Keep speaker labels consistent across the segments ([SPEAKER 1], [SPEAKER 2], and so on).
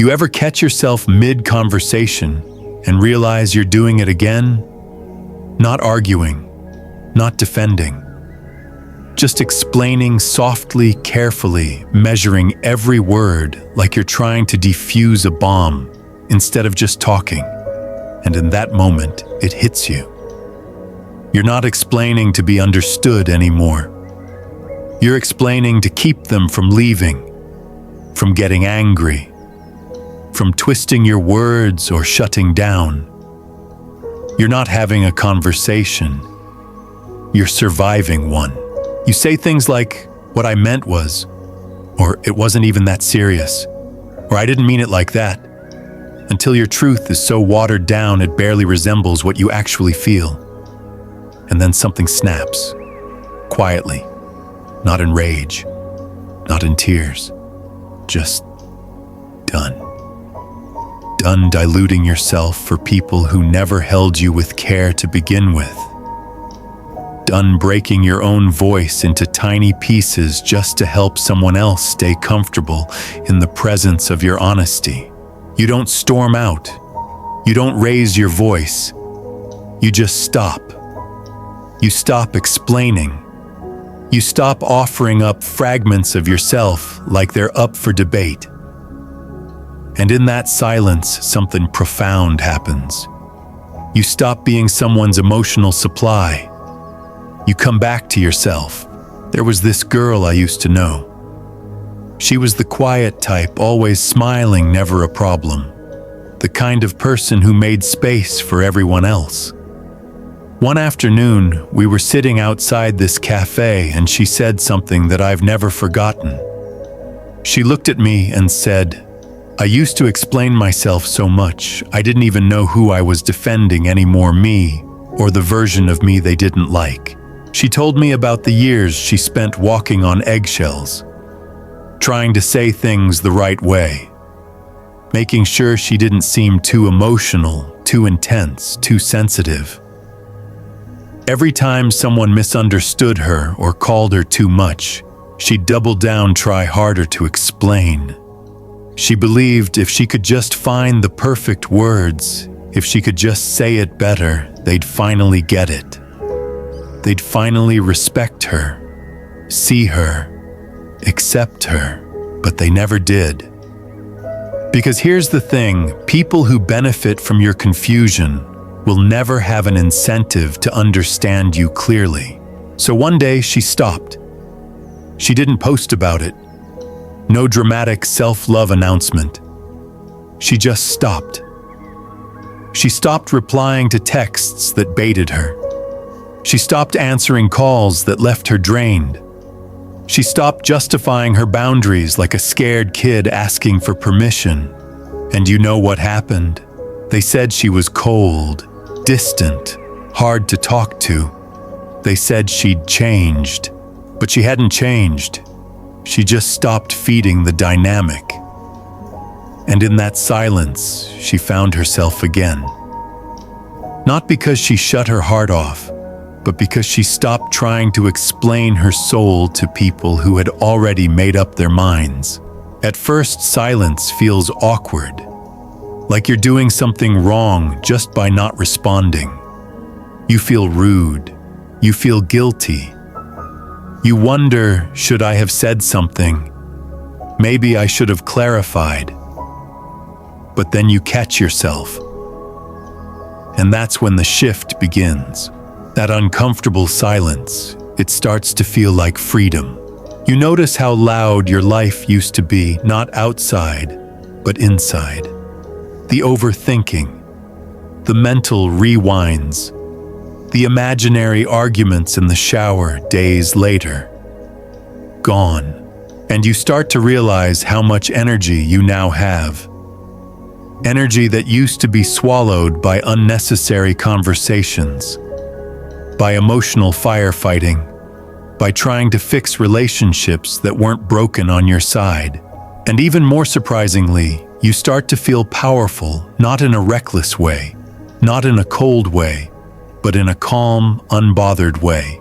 [SPEAKER 1] You ever catch yourself mid-conversation and realize you're doing it again? Not arguing, not defending. Just explaining softly, carefully, measuring every word like you're trying to defuse a bomb instead of just talking. And in that moment, it hits you. You're not explaining to be understood anymore. You're explaining to keep them from leaving, from getting angry, from twisting your words or shutting down. You're not having a conversation. You're surviving one. You say things like, "What I meant was," or "It wasn't even that serious," or "I didn't mean it like that," until your truth is so watered down it barely resembles what you actually feel. And then something snaps, quietly, not in rage, not in tears, just done. Done diluting yourself for people who never held you with care to begin with. Done breaking your own voice into tiny pieces just to help someone else stay comfortable in the presence of your honesty. You don't storm out. You don't raise your voice. You just stop. You stop explaining. You stop offering up fragments of yourself like they're up for debate. And in that silence, something profound happens. You stop being someone's emotional supply. You come back to yourself. There was this girl I used to know. She was the quiet type, always smiling, never a problem. The kind of person who made space for everyone else. One afternoon, we were sitting outside this cafe and she said something that I've never forgotten. She looked at me and said, "I used to explain myself so much, I didn't even know who I was defending anymore, me or the version of me they didn't like." She told me about the years she spent walking on eggshells, trying to say things the right way, making sure she didn't seem too emotional, too intense, too sensitive. Every time someone misunderstood her or called her too much, she'd double down, try harder to explain. She believed if she could just find the perfect words, if she could just say it better, they'd finally get it. They'd finally respect her, see her, accept her, but they never did. Because here's the thing, people who benefit from your confusion will never have an incentive to understand you clearly. So one day she stopped. She didn't post about it. No dramatic self-love announcement. She just stopped. She stopped replying to texts that baited her. She stopped answering calls that left her drained. She stopped justifying her boundaries like a scared kid asking for permission. And you know what happened? They said she was cold, distant, hard to talk to. They said she'd changed, but she hadn't changed. She just stopped feeding the dynamic. And in that silence, she found herself again. Not because she shut her heart off, but because she stopped trying to explain her soul to people who had already made up their minds. At first, silence feels awkward, like you're doing something wrong just by not responding. You feel rude. You feel guilty. You wonder, should I have said something? Maybe I should have clarified. But then you catch yourself. And that's when the shift begins. That uncomfortable silence, it starts to feel like freedom. You notice how loud your life used to be, not outside, but inside. The overthinking, the mental rewinds, the imaginary arguments in the shower days later. Gone. And you start to realize how much energy you now have. Energy that used to be swallowed by unnecessary conversations, by emotional firefighting, by trying to fix relationships that weren't broken on your side. And even more surprisingly, you start to feel powerful, not in a reckless way, not in a cold way, but in a calm, unbothered way.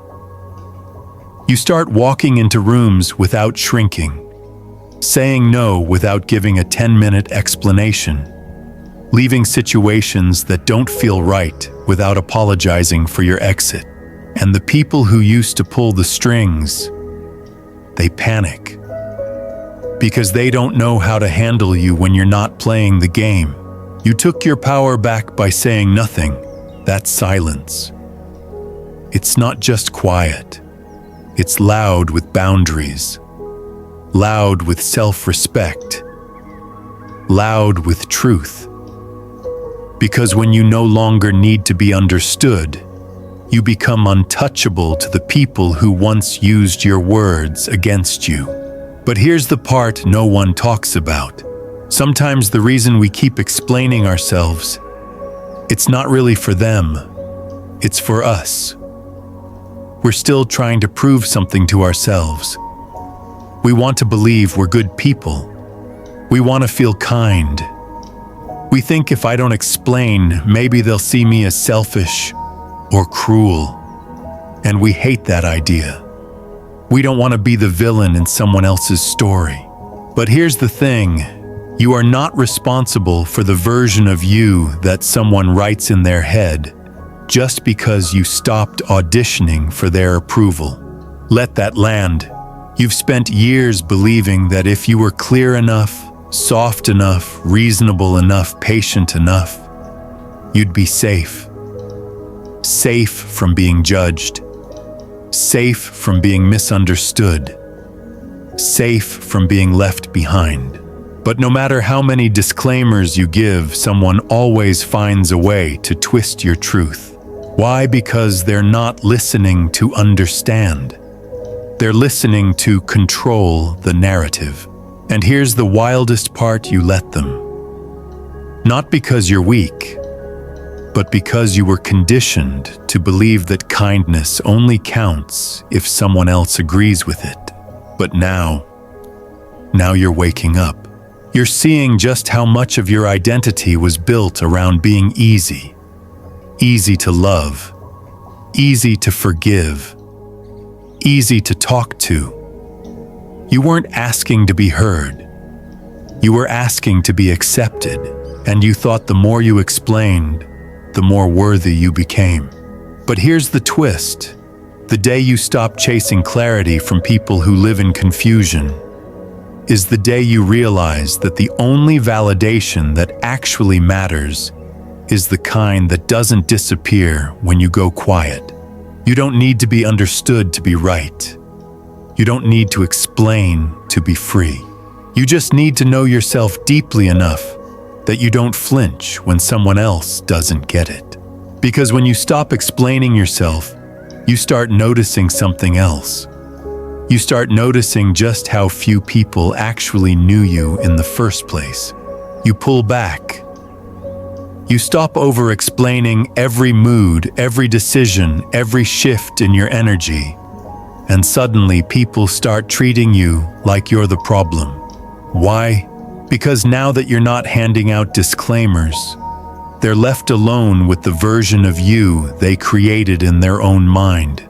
[SPEAKER 1] You start walking into rooms without shrinking, saying no without giving a 10-minute explanation, leaving situations that don't feel right without apologizing for your exit. And the people who used to pull the strings, they panic because they don't know how to handle you when you're not playing the game. You took your power back by saying nothing. That's silence. It's not just quiet. It's loud with boundaries, loud with self-respect, loud with truth. Because when you no longer need to be understood, you become untouchable to the people who once used your words against you. But here's the part no one talks about. Sometimes the reason we keep explaining ourselves, it's not really for them, it's for us. We're still trying to prove something to ourselves. We want to believe we're good people. We want to feel kind. We think if I don't explain, maybe they'll see me as selfish or cruel. And we hate that idea. We don't want to be the villain in someone else's story. But here's the thing. You are not responsible for the version of you that someone writes in their head just because you stopped auditioning for their approval. Let that land. You've spent years believing that if you were clear enough, soft enough, reasonable enough, patient enough, you'd be safe. Safe from being judged. Safe from being misunderstood. Safe from being left behind. But no matter how many disclaimers you give, someone always finds a way to twist your truth. Why? Because they're not listening to understand. They're listening to control the narrative. And here's the wildest part: you let them. Not because you're weak, but because you were conditioned to believe that kindness only counts if someone else agrees with it. But now you're waking up. You're seeing just how much of your identity was built around being easy. Easy to love, easy to forgive, easy to talk to. You weren't asking to be heard. You were asking to be accepted, and you thought the more you explained, the more worthy you became. But here's the twist. The day you stop chasing clarity from people who live in confusion is the day you realize that the only validation that actually matters is the kind that doesn't disappear when you go quiet. You don't need to be understood to be right. You don't need to explain to be free. You just need to know yourself deeply enough that you don't flinch when someone else doesn't get it. Because when you stop explaining yourself, you start noticing something else. You start noticing just how few people actually knew you in the first place. You pull back. You stop over-explaining every mood, every decision, every shift in your energy. And suddenly people start treating you like you're the problem. Why? Because now that you're not handing out disclaimers, they're left alone with the version of you they created in their own mind.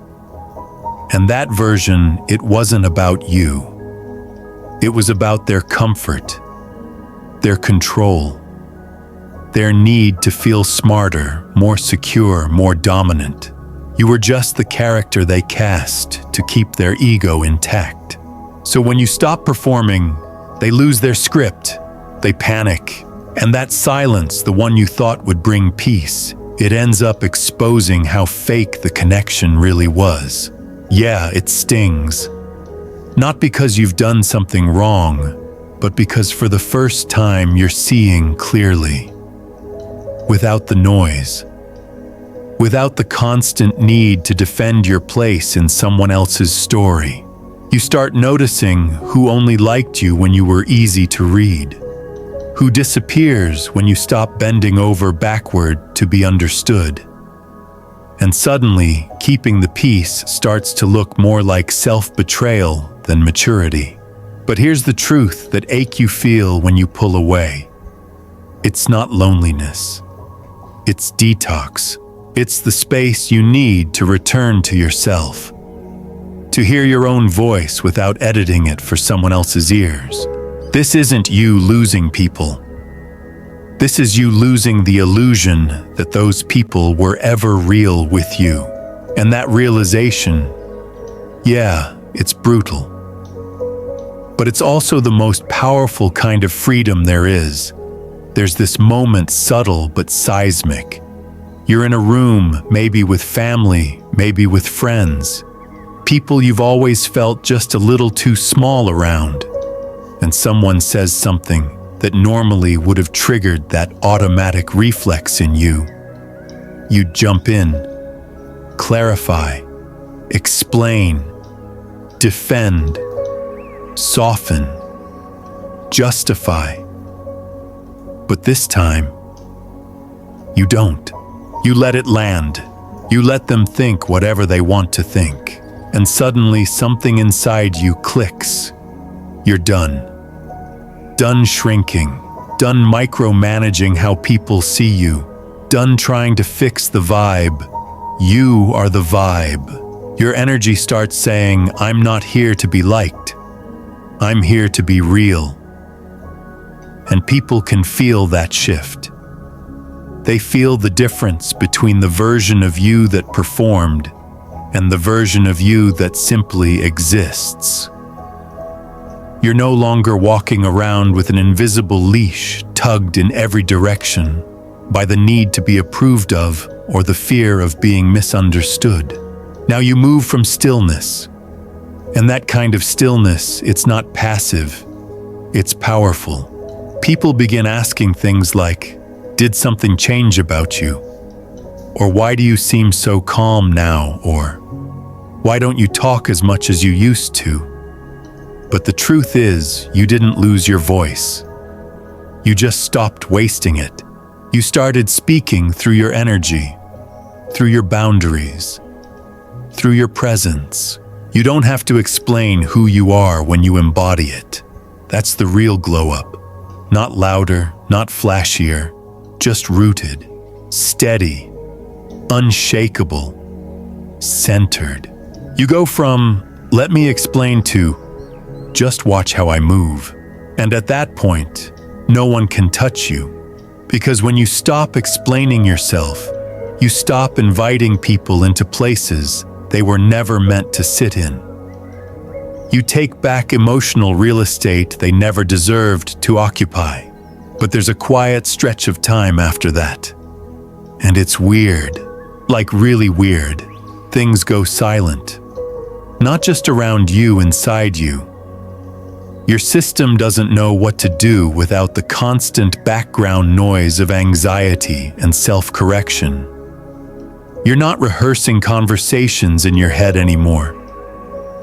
[SPEAKER 1] And that version, it wasn't about you. It was about their comfort, their control, their need to feel smarter, more secure, more dominant. You were just the character they cast to keep their ego intact. So when you stop performing, they lose their script, they panic, and that silence, the one you thought would bring peace, it ends up exposing how fake the connection really was. Yeah, it stings. Not because you've done something wrong, but because for the first time you're seeing clearly. Without the noise. Without the constant need to defend your place in someone else's story. You start noticing who only liked you when you were easy to read. Who disappears when you stop bending over backward to be understood. And suddenly, keeping the peace starts to look more like self-betrayal than maturity. But here's the truth that ache you feel when you pull away. It's not loneliness. It's detox. It's the space you need to return to yourself. To hear your own voice without editing it for someone else's ears. This isn't you losing people. This is you losing the illusion that those people were ever real with you. And that realization, yeah, it's brutal. But it's also the most powerful kind of freedom there is. There's this moment, subtle but seismic. You're in a room, maybe with family, maybe with friends, people you've always felt just a little too small around, and someone says something that normally would have triggered that automatic reflex in you. You jump in, clarify, explain, defend, soften, justify. But this time, you don't. You let it land. You let them think whatever they want to think. And suddenly something inside you clicks. You're done. Done shrinking. Done micromanaging how people see you. Done trying to fix the vibe. You are the vibe. Your energy starts saying, I'm not here to be liked. I'm here to be real. And people can feel that shift. They feel the difference between the version of you that performed and the version of you that simply exists. You're no longer walking around with an invisible leash tugged in every direction by the need to be approved of or the fear of being misunderstood. Now you move from stillness. And that kind of stillness, it's not passive, it's powerful. People begin asking things like, did something change about you? Or why do you seem so calm now? Or why don't you talk as much as you used to? But the truth is, you didn't lose your voice. You just stopped wasting it. You started speaking through your energy, through your boundaries, through your presence. You don't have to explain who you are when you embody it. That's the real glow up. Not louder, not flashier, just rooted, steady, unshakable, centered. You go from, let me explain, to, just watch how I move. And at that point, no one can touch you. Because when you stop explaining yourself, you stop inviting people into places they were never meant to sit in. You take back emotional real estate they never deserved to occupy. But there's a quiet stretch of time after that. And it's weird, like really weird. Things go silent. Not just around you, inside you. Your system doesn't know what to do without the constant background noise of anxiety and self-correction. You're not rehearsing conversations in your head anymore.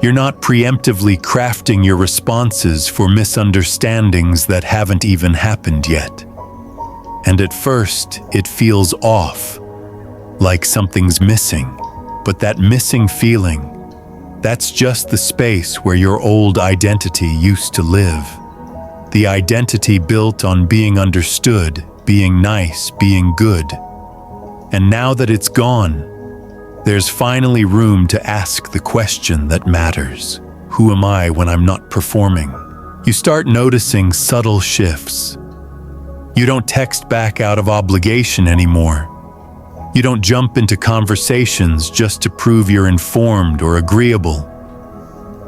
[SPEAKER 1] You're not preemptively crafting your responses for misunderstandings that haven't even happened yet. And at first, it feels off, like something's missing. But that missing feeling, that's just the space where your old identity used to live. The identity built on being understood, being nice, being good. And now that it's gone, there's finally room to ask the question that matters. Who am I when I'm not performing? You start noticing subtle shifts. You don't text back out of obligation anymore. You don't jump into conversations just to prove you're informed or agreeable.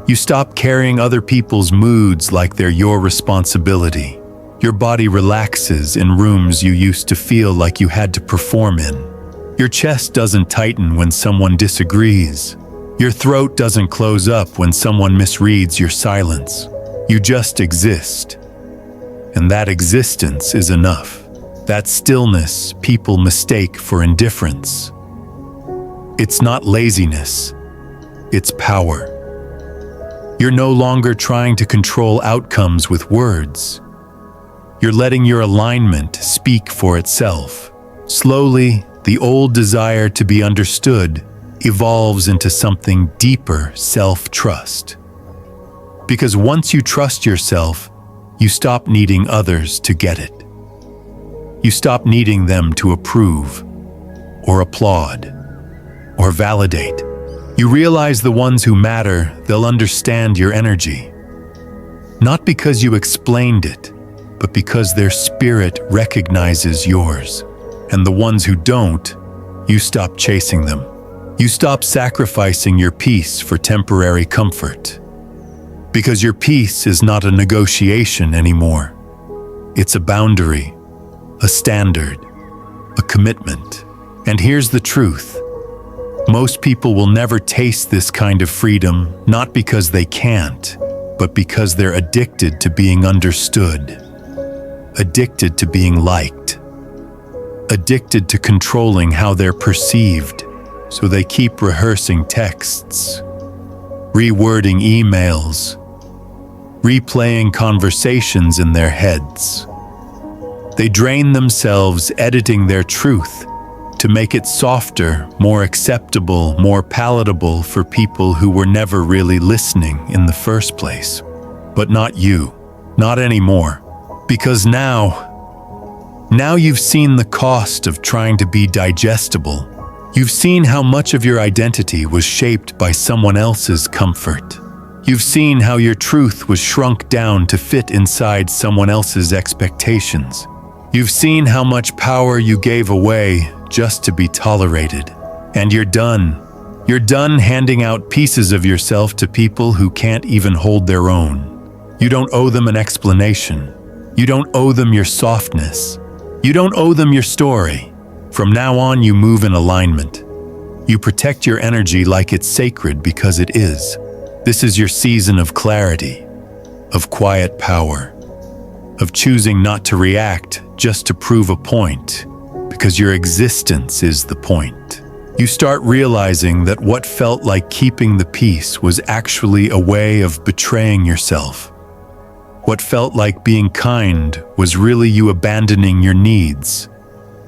[SPEAKER 1] You stop carrying other people's moods like they're your responsibility. Your body relaxes in rooms you used to feel like you had to perform in. Your chest doesn't tighten when someone disagrees. Your throat doesn't close up when someone misreads your silence. You just exist. And that existence is enough. That stillness people mistake for indifference. It's not laziness. It's power. You're no longer trying to control outcomes with words. You're letting your alignment speak for itself. Slowly, the old desire to be understood evolves into something deeper, self-trust. Because once you trust yourself, you stop needing others to get it. You stop needing them to approve, or applaud, or validate. You realize the ones who matter, they'll understand your energy. Not because you explained it, but because their spirit recognizes yours. And the ones who don't, you stop chasing them. You stop sacrificing your peace for temporary comfort. Because your peace is not a negotiation anymore. It's a boundary, a standard, a commitment. And here's the truth. Most people will never taste this kind of freedom, not because they can't, but because they're addicted to being understood, addicted to being liked, addicted to controlling how they're perceived. So they keep rehearsing texts, rewording emails, replaying conversations in their heads. They drain themselves editing their truth to make it softer, more acceptable, more palatable for people who were never really listening in the first place. But not you, not anymore. Because now you've seen the cost of trying to be digestible. You've seen how much of your identity was shaped by someone else's comfort. You've seen how your truth was shrunk down to fit inside someone else's expectations. You've seen how much power you gave away just to be tolerated. And you're done. You're done handing out pieces of yourself to people who can't even hold their own. You don't owe them an explanation. You don't owe them your softness. You don't owe them your story. From now on, you move in alignment. You protect your energy like it's sacred because it is. This is your season of clarity, of quiet power, of choosing not to react just to prove a point, because your existence is the point. You start realizing that what felt like keeping the peace was actually a way of betraying yourself. What felt like being kind was really you abandoning your needs.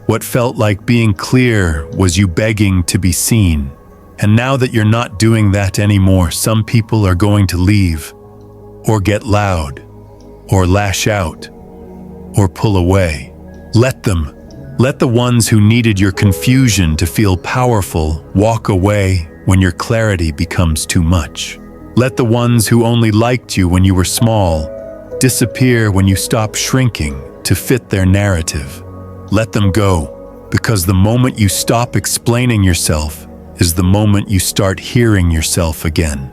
[SPEAKER 1] What felt like being clear was you begging to be seen. And now that you're not doing that anymore, some people are going to leave, or get loud, or lash out, or pull away. Let them. Let the ones who needed your confusion to feel powerful walk away when your clarity becomes too much. Let the ones who only liked you when you were small disappear when you stop shrinking to fit their narrative. Let them go, because the moment you stop explaining yourself is the moment you start hearing yourself again.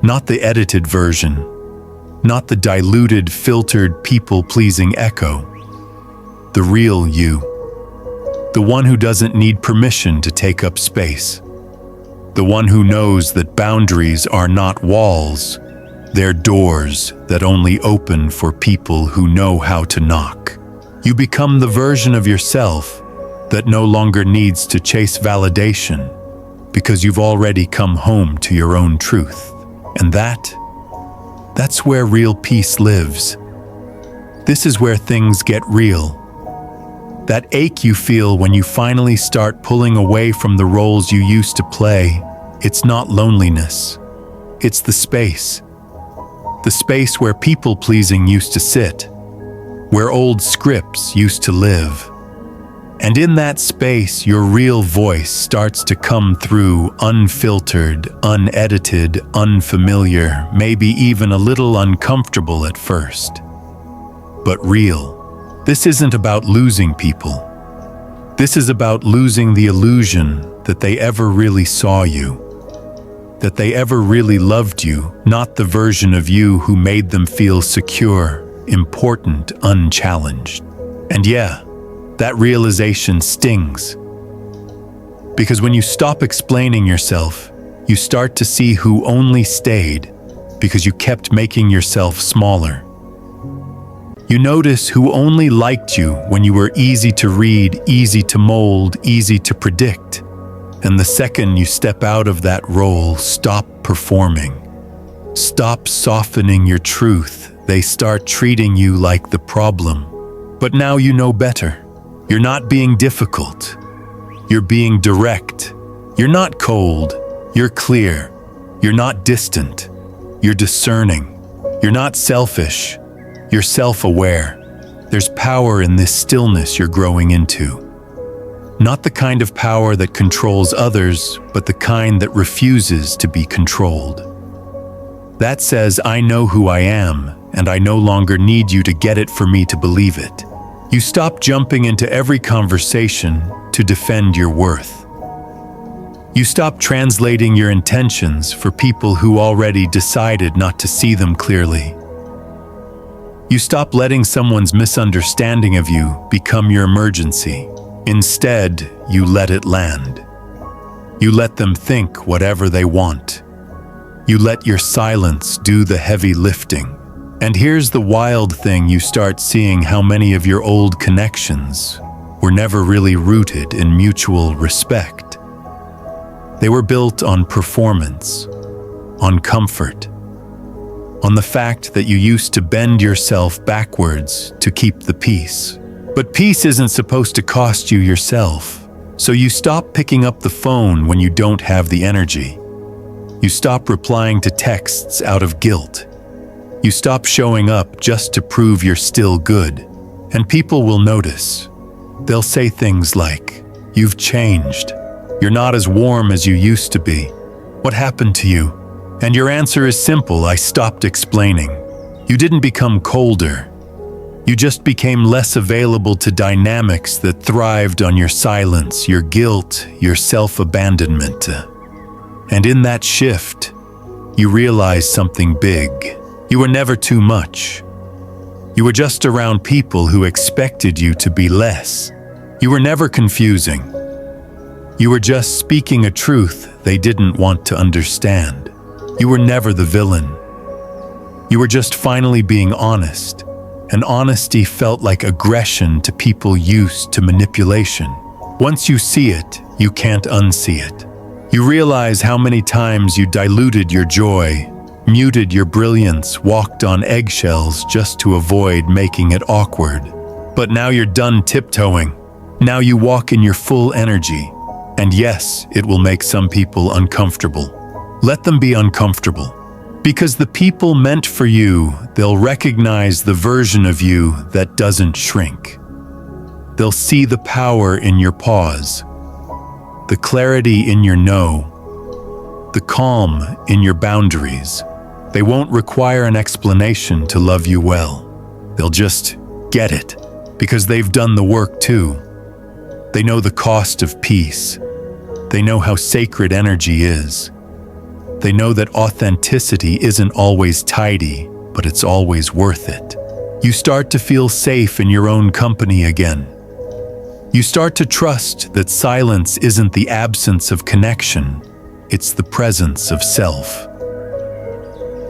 [SPEAKER 1] Not the edited version, not the diluted, filtered, people-pleasing echo. The real you. The one who doesn't need permission to take up space. The one who knows that boundaries are not walls, they're doors that only open for people who know how to knock. You become the version of yourself that no longer needs to chase validation because you've already come home to your own truth. And that's where real peace lives. This is where things get real. That ache you feel when you finally start pulling away from the roles you used to play, it's not loneliness. It's the space. The space where people-pleasing used to sit, where old scripts used to live. And in that space, your real voice starts to come through, unfiltered, unedited, unfamiliar, maybe even a little uncomfortable at first. But real. This isn't about losing people. This is about losing the illusion that they ever really saw you, that they ever really loved you, not the version of you who made them feel secure, important, unchallenged. And yeah, that realization stings. Because when you stop explaining yourself, you start to see who only stayed because you kept making yourself smaller. You notice who only liked you when you were easy to read, easy to mold, easy to predict. And the second you step out of that role, stop performing. Stop softening your truth. They start treating you like the problem. But now you know better. You're not being difficult. You're being direct. You're not cold. You're clear. You're not distant. You're discerning. You're not selfish. You're self-aware. There's power in this stillness you're growing into. Not the kind of power that controls others, but the kind that refuses to be controlled. That says, I know who I am, and I no longer need you to get it for me to believe it. You stop jumping into every conversation to defend your worth. You stop translating your intentions for people who already decided not to see them clearly. You stop letting someone's misunderstanding of you become your emergency. Instead, you let it land. You let them think whatever they want. You let your silence do the heavy lifting. And here's the wild thing: you start seeing how many of your old connections were never really rooted in mutual respect. They were built on performance, on comfort, on the fact that you used to bend yourself backwards to keep the peace. But peace isn't supposed to cost you yourself. So you stop picking up the phone when you don't have the energy. You stop replying to texts out of guilt. You stop showing up just to prove you're still good. And people will notice. They'll say things like, "You've changed. You're not as warm as you used to be. What happened to you?" And your answer is simple: I stopped explaining. You didn't become colder. You just became less available to dynamics that thrived on your silence, your guilt, your self-abandonment. And in that shift, you realize something big. You were never too much. You were just around people who expected you to be less. You were never confusing. You were just speaking a truth they didn't want to understand. You were never the villain. You were just finally being honest. And honesty felt like aggression to people used to manipulation. Once you see it, you can't unsee it. You realize how many times you diluted your joy, muted your brilliance, walked on eggshells just to avoid making it awkward. But now you're done tiptoeing. Now you walk in your full energy. And yes, it will make some people uncomfortable. Let them be uncomfortable. Because the people meant for you, they'll recognize the version of you that doesn't shrink. They'll see the power in your pause, the clarity in your no, the calm in your boundaries. They won't require an explanation to love you well. They'll just get it, because they've done the work too. They know the cost of peace. They know how sacred energy is. They know that authenticity isn't always tidy, but it's always worth it. You start to feel safe in your own company again. You start to trust that silence isn't the absence of connection, it's the presence of self.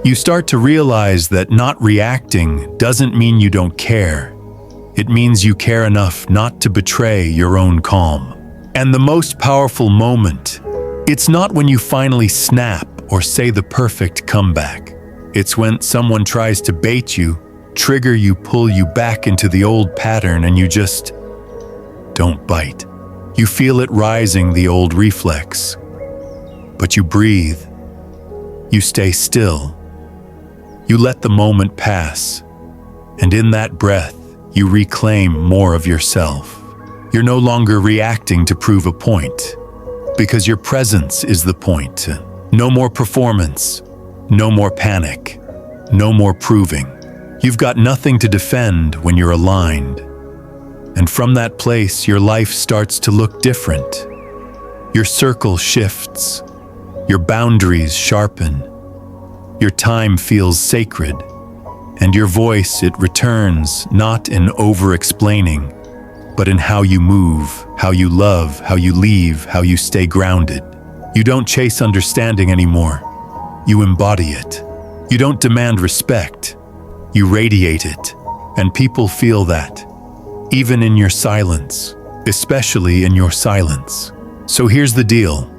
[SPEAKER 1] You start to realize that not reacting doesn't mean you don't care. It means you care enough not to betray your own calm. And the most powerful moment, it's not when you finally snap or say the perfect comeback. It's when someone tries to bait you, trigger you, pull you back into the old pattern, and you just don't bite. You feel it rising, the old reflex. But you breathe. You stay still. You let the moment pass. And in that breath, you reclaim more of yourself. You're no longer reacting to prove a point, because your presence is the point. No more performance, no more panic, no more proving. You've got nothing to defend when you're aligned. And from that place, your life starts to look different. Your circle shifts, your boundaries sharpen, your time feels sacred, and your voice, it returns not in over-explaining, but in how you move, how you love, how you leave, how you stay grounded. You don't chase understanding anymore. You embody it. You don't demand respect. You radiate it. And people feel that, even in your silence, especially in your silence. So here's the deal.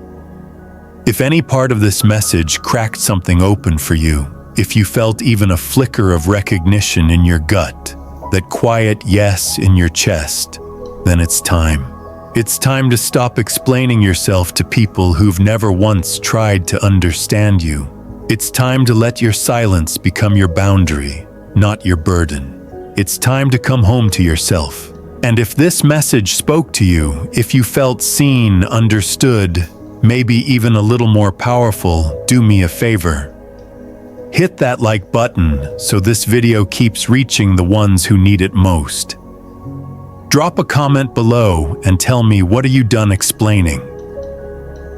[SPEAKER 1] If any part of this message cracked something open for you, if you felt even a flicker of recognition in your gut, that quiet yes in your chest, then it's time. It's time to stop explaining yourself to people who've never once tried to understand you. It's time to let your silence become your boundary, not your burden. It's time to come home to yourself. And if this message spoke to you, if you felt seen, understood, maybe even a little more powerful, do me a favor. Hit that like button so this video keeps reaching the ones who need it most. Drop a comment below and tell me, what are you done explaining?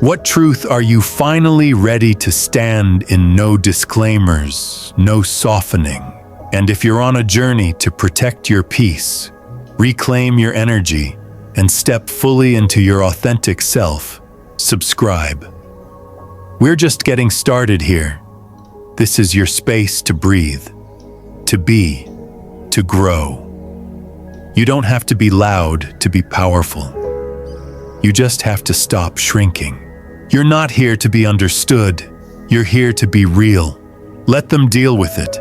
[SPEAKER 1] What truth are you finally ready to stand in? No disclaimers, no softening. And if you're on a journey to protect your peace, reclaim your energy, and step fully into your authentic self, subscribe. We're just getting started here. This is your space to breathe, to be, to grow. You don't have to be loud to be powerful. You just have to stop shrinking. You're not here to be understood. You're here to be real. Let them deal with it.